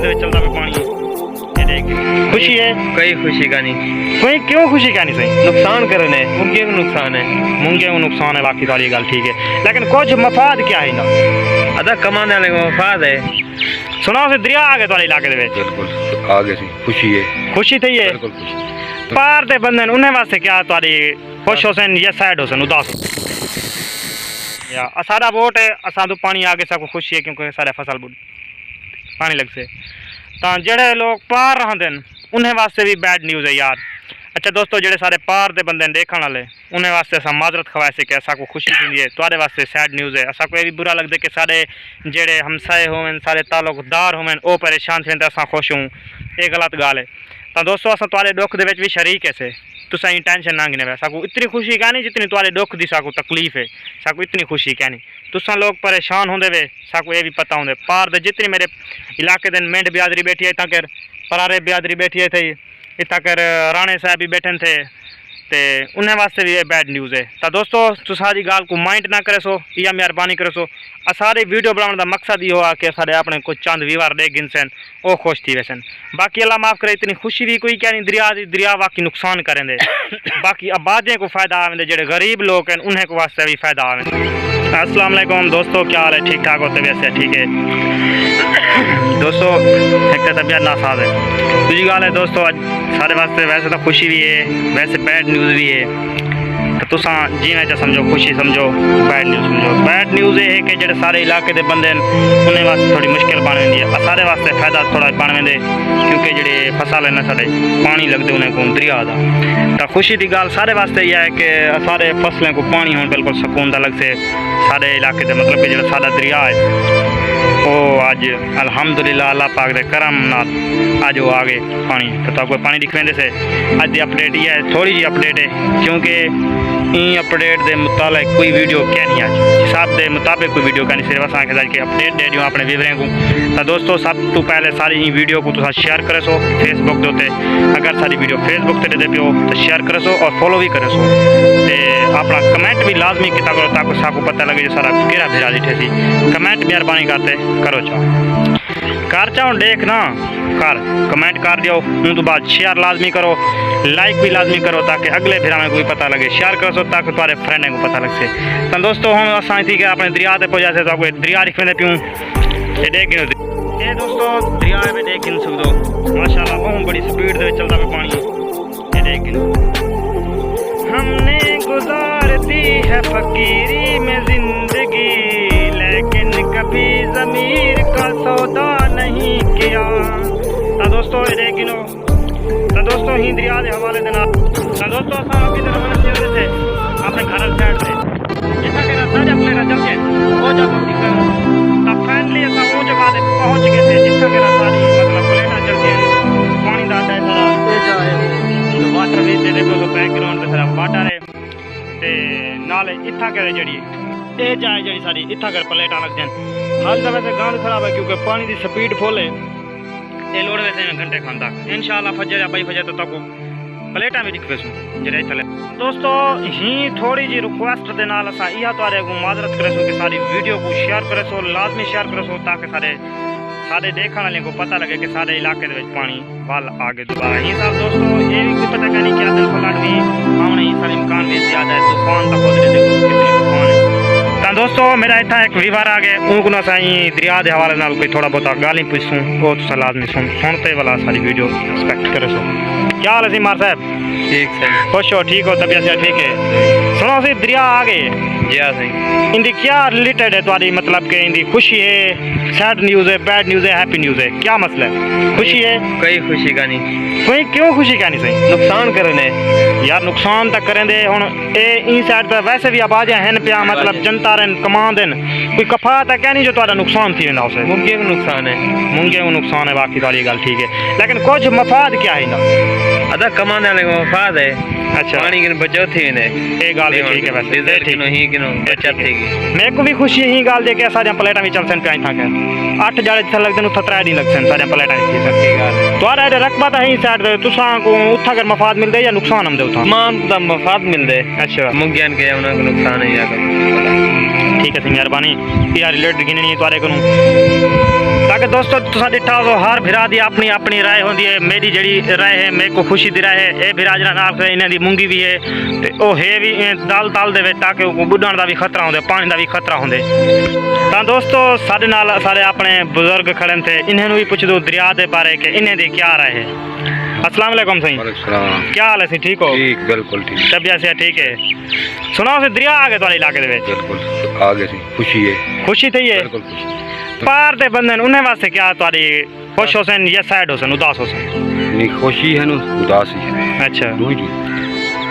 Speed से चलता है पानी। ये देख खुशी है कोई खुशी का नहीं। कोई क्यों खुशी का नहीं सही नुकसान करने मुंगे को नुकसान है। मुंगे को नुकसान है बाकी सारी गल ठीक है लेकिन कुछ मफाद क्या है ना अदा कमाने वाले को मफाद है। सुनाओ से दरिया आ गए तुम्हारे इलाके दे विच बिल्कुल आ गए सी खुशी है खुशी थी है बिल्कुल खुशी। पार दे बंदे उन्हें वास्ते क्या तुम्हारी खुश होसन या सैड होसन उदास या सारा वोट है असा तो पानी आगे सबको खुशी है क्योंकि सारे फसल पानी लग से तो जेड़े लोग पार रहते हैं उन्हें वास्ते भी बैड न्यूज़ है यार। अच्छा दोस्तों जेड़े सारे पार दे बंदे देखने वाले उन्हें वास्ते असा माजरत खवाए से कि असा को खुशी थी है तुम्हारे वास्ते सैड न्यूज़ है। असा को ये भी बुरा लगता है कि सारे जेड़े हमसाए होवन सारे ताल्लुकदार होवन वो परेशान थे असा खुश हूँ ये गलत गाल है। तो दोस्तों असा तुम्हारे दुख दे भी शरीक है से तुसा टेंशन ना गिने साकू इतनी खुशी क्या नहीं जितनी तुम्हारे दुख की साकू तकलीफ है साकू इतनी खुशी क्या नहीं। तुसा लोग परेशान होंगे वे साकू ये भी पता होंगे पार दे जितनी मेरे इलाके दिन मेंढ ब्यादरी बैठी है तक परारे ब्यादरी बैठी थी इतना कर राणे साहब भी बैठे थे ते उन्हें वास्ते भी ये बैड न्यूज़ है। तो दोस्तों तुसारी गाल को माइंड ना करे सो या मेहरबानी करे सो सारे वीडियो बनाने का मकसद ये हुआ कि सारे अपने कुछ चंद व्यूअर देख गिनसन वो खुश थी वैसन बाकी अल्लाह माफ़ करे इतनी खुशी भी कोई क्या नहीं दरिया बाकी नुकसान करें दे बाकी आबादियों को फ़ायदा आवे जेडे गरीब लोग हैं उन्हें को वास्ते भी फ़ायदा आवे। अस्सलाम वालेकुम दोस्तों क्या हाल है ठीक ठाक होते वैसे ठीक है दोस्तों एक तो तबीयत नासाज है दूसरी गाल है दोस्तों सारे वास्ते वैसे तो खुशी भी है वैसे बैड न्यूज़ भी है तो तुसा जीना चाह समझो खुशी समझो बैड न्यूज़ समझो। बैड न्यूज़ ये है कि जेडे सारे इलाके के बंदे उन्हें वास्ते थोड़ी मुश्किल बन रही है सारे वास्ते फ़ायदा थोड़ा बन वेंदे क्योंकि जेडे फसल है ना साढ़े पानी लगते उन्हें को दरिया का तो खुशी की गाल सारे वास्ते यह है कि सारे फसलें को पानी हो बिल्कुल सुकून का लग से सारे इलाके के मतलब कि जो सारा दरिया है वो अज अल्हम्दुलिल्लाह अल्लाह पाक दे करम नाल अज वो आ गए पानी तो कोई पानी दिख वेंदे से अज की अपडेट ये है थोड़ी जी अपडेट है क्योंकि इन अपडेट के मुताबिक कोई वीडियो क्या नहीं आज हिसाब के मुताबिक कोई वीडियो क्या नहीं सिर्फ असांखे अज के अपडेट दे दूँ अपने व्यूवरें को। तो दोस्तों सब तो पहले सारी इन वीडियो को तुम शेयर करे सो फेसबुक के उत्ते अगर सारी वीडियो फेसबुक से दे पियो तो शेयर करे सो और फॉलो भी करे सो ते अपना कमेंट भी लाजमी किया करो ताकि साको पता लगे जो सारा केरा भिरा दिठे सी कमेंट मेहरबानी करते करो चाहो कर चाहो देख ना कर कमेंट कर दियो उन तो बाद शेयर लाजमी करो लाइक भी लाजमी करो ताकि अगले भिरा में कोई पता लगे शेयर करो सो ताकि तुम्हारे फ्रेंड को पता लग से। तो दोस्तों हम असां थी कि अपने दरिया से पहुँचा से तो दरिया दिख पे पियूँ ये देख ये दोस्तों दरिया में देख गिन सकते माशाल्लाह बहुत बड़ी स्पीड से चलता है पानी ये देख गिनो। हमने गुजार दी है फकीरी में जिंदगी लेकिन कभी ज़मीर का सौदा नहीं किया। तो दोस्तों ये देख गिनो तो दोस्तों ही दरिया के हवाले देना तो दोस्तों असां की तरफ चलते थे अपने घर साइड से जितना के सारे अपने चल के वो जगह दिख रहा तब फाइनली असां वो जगह पे पहुंच गए थे जितना के सारी मतलब प्लेटा चल के पानी दा है सारा तेज है तो वाटर भी दे देखो तो बैकग्राउंड पे सारा वाटर है ते नाले इतना के जड़ी ये जाए जड़ी सारी इतना कर प्लेटा लग जान हाल तो वैसे गांव खराब है क्योंकि पानी की स्पीड फुल है ये लोड वैसे घंटे खान तक इंशाल्लाह फजर या बई फजर तो तक प्लेटा भी दिखवे जड़े चले। दोस्तों ही थोड़ी जी रिक्वेस्ट के नाल असा यह तुहारे को माजरत करे सो कि सारी वीडियो को शेयर करे सो लाजमी शेयर करे सो ताकि सारे देखने वाले को पता लगे कि सारे इलाके के पानी वाल आगे दोबारा ही साल। दोस्तों ये भी कोई पता नहीं क्या दिन फ्लड भी आने ही साल इम्कान भी ज़्यादा है तूफान तक देखो कितनी तूफान है। तो दोस्तों मेरा इतना एक व्यूअर आ गए उनको असाई दरिया के हवाले नाल कोई थोड़ा बहुत गाली पूछूँ वो तो लाजमी सुनते वाला सारी वीडियो एक्सपेक्ट करे सो। क्या हाल है सिमार साहब ठीक सही खुश हो ठीक हो तबीयत से ठीक है। सुनो सी दरिया आ गए जी हाँ सही इनकी क्या रिलेटेड है तुम्हारी मतलब कि इनकी खुशी है सैड न्यूज़ है बैड न्यूज़ है हैप्पी न्यूज़ है क्या मसला है खुशी है कोई खुशी का नहीं। कोई क्यों खुशी क्या नहीं सही नुकसान करने यार नुकसान तक करें दे हुन ए इन साइड पे वैसे भी आबादियां हैं पिया मतलब जनता रन कमा देन कोई कफात है क्या नहीं जो तुम्हारा नुकसान थी वेंदा उसे मुंगे को नुकसान है मुंगे को नुकसान है बाकी सारी गल ठीक है लेकिन कुछ मफाद क्या है ना अदा कमाने वाले को मफाद है। अच्छा पानी की बचत थी ने ये गाल भी ठीक है वैसे ठीक ही कि बचत थी मेरे को भी खुशी ही गाल दे के सारे प्लेटा भी चल सन पे था के 8 जाड़े थ लगदन उथा 3 दिन लगसन सारे प्लेटा की सच्ची गाल तोरा ए रकबा ता ही साइड तुसा को उथा कर मफाद मिल दे या नुकसान हम दे उथा मान दा मफाद मिल दे। अच्छा मुंगियान के उना को नुकसान है या ठीक है मेहरबानी यार रिलेटेड गिने नहीं तोरे को ताकि दोस्तों तुसा डिठा हो हर भिरा दी अपनी अपनी राय होंदी है। मेरी जड़ी राय है मेरे को खुशी दी राय है ए भिरा जना नाल इन्हां दी मूंगी भी है ते ओ है भी दल दे विच ताकि बुढ़ण दा भी खतरा होंदे पानी दा भी खतरा होंदे। तां दोस्तों साडे नाल सारे अपने बुजुर्ग खड़े थे इन्हां नूं भी पुछ दो दरिया दे बारे कि इन्हां दी क्या राय है। अस्सलाम वालेकुम सही क्या हाल है सी ठीक हो? ठीक बिल्कुल ठीक तबीयत से ठीक है। सुनाओ से दरिया आ गए तुम्हारे इलाके दे विच बिल्कुल आ गए सी खुशी है खुशी थी है बिल्कुल खुशी पार दे बंदे ने उन्हें वास्ते क्या तुम्हारी खुश हुसैन या सैड हुसैन उदास हुसैन नहीं खुशी है ना उदासी है अच्छा दोई जी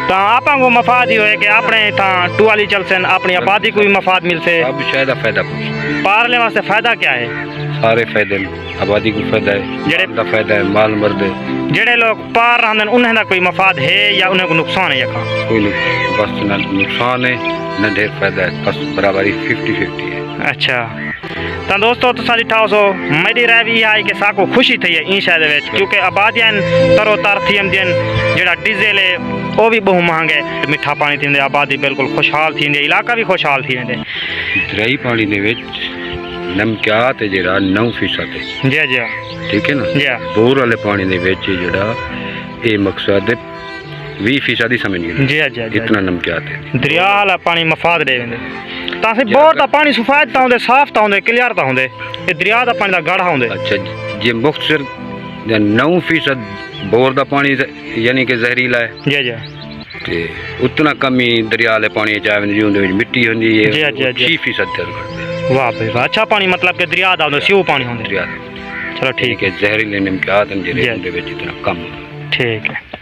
तो आपा को मफाद ही होए कि अपने इतना टुआली चलसन अपनी आबादी को भी मफाद मिलसे अब शायद फायदा कुछ पारले वास्ते फायदा क्या है? सारे फायदे आबादी को फायदा है जेड़े का फायदा है माल मर्द है जेड़े लोग पार रहंदे उन्हें दा कोई मफाद है या उन्हें को नुकसान है यखा? कोई नहीं बस न नुकसान है न ढेर फायदा है बस बराबरी 50-50 है। अच्छा तो दोस्तों तुसा डिठा हो मेरी राय भी आई कि साको खुशी थी है ई शहर विच क्योंकि आबादियां तरो तार थी जन जेड़ा डीजल है वो भी बहु महंगा है मिठा पानी थी आबादी बिल्कुल खुशहाल थी इलाका भी खुशहाल थी वेंदे दरियाई पानी दे विच नमकियात है जेड़ा 9% है जी जी ठीक है ना जी बोर वाले पानी दे विच जेड़ा ये मकसद है 20% समझ गए जी जी इतना नमकियात है दरिया वाला पानी मफाद दे वेंदे ਤਾਂ ਸੇ ਬੋਰ ਦਾ ਪਾਣੀ ਸਫਾਇਦ ਤਾਂ ਹੁੰਦੇ ਸਾਫ਼ ਤਾਂ ਹੁੰਦੇ ਕਲੀਅਰ ਤਾਂ ਹੁੰਦੇ ਇਹ ਦਰਿਆ ਦਾ ਪਾਣੀ ਦਾ ਗਾੜਾ ਹੁੰਦੇ। अच्छा ये मुख्तसर 9% बोर का पानी यानी कि जहरीला है जी जी ते उतना कम ही दरिया वाले पानी चाहे जी मिट्टी होंदी है जी, जी, जी। 6% दर्ज करते वाह भाई वाह अच्छा पानी मतलब कि दरिया दा सिव पानी होंदे। दरिया चलो ठीक है जहरीले नमकियात जी। इतना कम ठीक है।